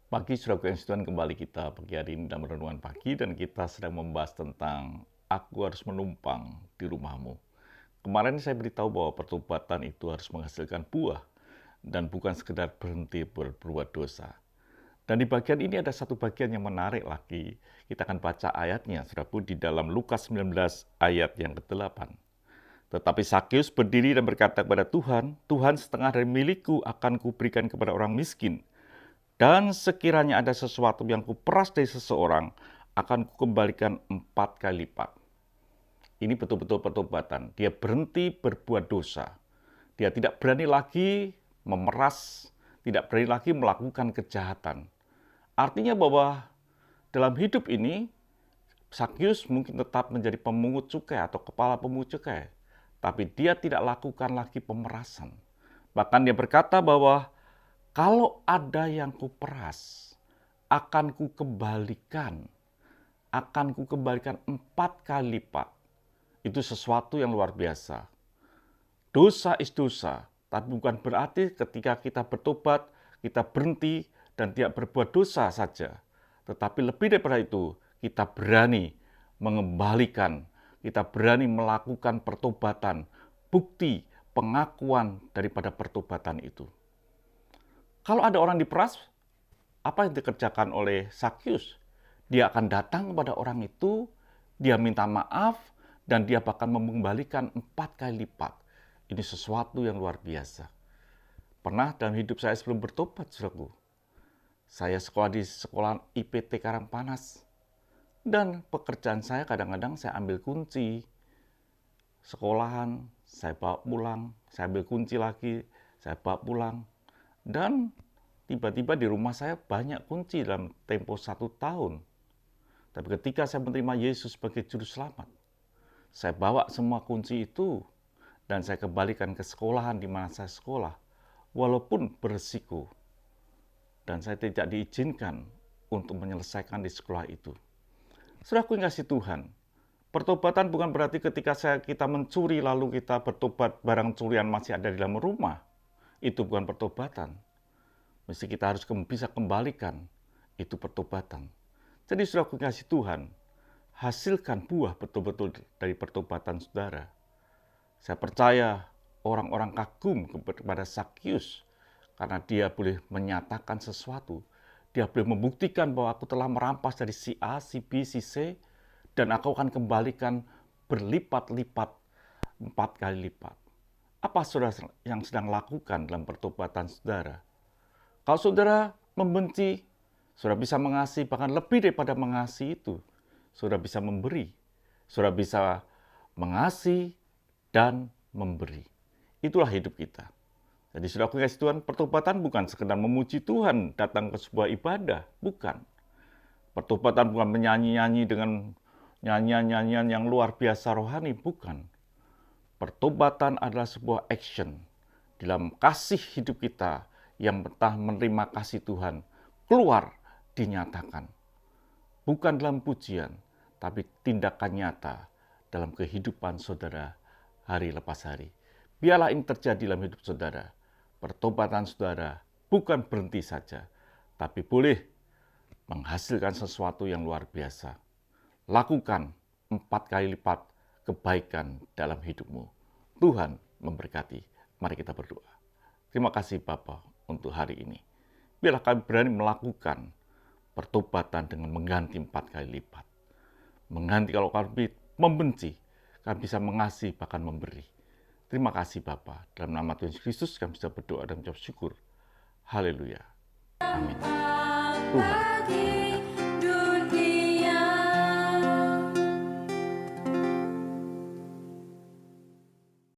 Pagi Saudaraku yang Tuhan, kembali kita pagi hari ini dalam renungan pagi dan kita sedang membahas tentang aku harus menumpang di rumahmu. Kemarin saya beritahu bahwa pertobatan itu harus menghasilkan buah dan bukan sekedar berhenti berbuat dosa. Dan di bagian ini ada satu bagian yang menarik lagi. Kita akan baca ayatnya, Saudaraku, di dalam Lukas 19 ayat yang ke-8. Tetapi Sakeus berdiri dan berkata kepada Tuhan, Tuhan, setengah dari milikku akan kuberikan kepada orang miskin. Dan sekiranya ada sesuatu yang kuperas dari seseorang, akan kukembalikan 4 kali lipat. Ini betul-betul pertobatan. Dia berhenti berbuat dosa. Dia tidak berani lagi memeras, tidak berani lagi melakukan kejahatan. Artinya bahwa dalam hidup ini, Sakeus mungkin tetap menjadi pemungut cukai atau kepala pemungut cukai. Tapi dia tidak lakukan lagi pemerasan. Bahkan dia berkata bahwa kalau ada yang kuperas, akan kukembalikan 4 kali lipat. Itu sesuatu yang luar biasa. Dosa is dosa, tapi bukan berarti ketika kita bertobat, kita berhenti dan tidak berbuat dosa saja. Tetapi lebih daripada itu, kita berani mengembalikan, kita berani melakukan pertobatan, bukti pengakuan daripada pertobatan itu. Kalau ada orang diperas, apa yang dikerjakan oleh Sakeus? Dia akan datang kepada orang itu, dia minta maaf, dan dia bahkan mengembalikan 4 kali lipat. Ini sesuatu yang luar biasa. Pernah dalam hidup saya sebelum bertobat, saudaraku, saya sekolah di sekolah IPT Karangpanas. Dan pekerjaan saya kadang-kadang saya ambil kunci sekolahan, saya bawa pulang, saya ambil kunci lagi, saya bawa pulang. Dan tiba-tiba di rumah saya banyak kunci dalam tempo 1 tahun. Tapi ketika saya menerima Yesus sebagai juru selamat, saya bawa semua kunci itu dan saya kembalikan ke sekolahan di mana saya sekolah, walaupun beresiko. Dan saya tidak diizinkan untuk menyelesaikan di sekolah itu. Saudaraku yang kasih Tuhan, pertobatan bukan berarti ketika kita mencuri lalu kita bertobat barang curian masih ada di dalam rumah. Itu bukan pertobatan. Mesti kita harus bisa kembalikan. Itu pertobatan. Jadi saudara kasih Tuhan, hasilkan buah betul-betul dari pertobatan saudara. Saya percaya orang-orang kagum kepada Sakeus karena dia boleh menyatakan sesuatu. Dia boleh membuktikan bahwa aku telah merampas dari si A, si B, si C, dan aku akan kembalikan berlipat-lipat, 4 kali lipat. Apa saudara yang sedang lakukan dalam pertobatan saudara? Kalau saudara membenci, saudara bisa mengasihi, bahkan lebih daripada mengasihi itu, saudara bisa memberi. Saudara bisa mengasihi dan memberi. Itulah hidup kita. Jadi saudara kasih Tuhan, pertobatan bukan sekedar memuji Tuhan datang ke sebuah ibadah. Bukan. Pertobatan bukan menyanyi-nyanyi dengan nyanyian-nyanyian yang luar biasa rohani. Bukan. Pertobatan adalah sebuah action dalam kasih hidup kita yang betah menerima kasih Tuhan, keluar dinyatakan. Bukan dalam pujian, tapi tindakan nyata dalam kehidupan saudara hari lepas hari. Biarlah ini terjadi dalam hidup saudara. Pertobatan saudara bukan berhenti saja, tapi boleh menghasilkan sesuatu yang luar biasa. Lakukan 4 kali lipat kebaikan dalam hidupmu. Tuhan memberkati. Mari kita berdoa. Terima kasih Bapa untuk hari ini. Biarlah kami berani melakukan pertobatan dengan mengganti 4 kali lipat. Mengganti kalau kami membenci, kami bisa mengasihi bahkan memberi. Terima kasih Bapa. Dalam nama Tuhan Yesus Kristus kami bisa berdoa dan mengucap syukur. Haleluya. Amin. Tuhan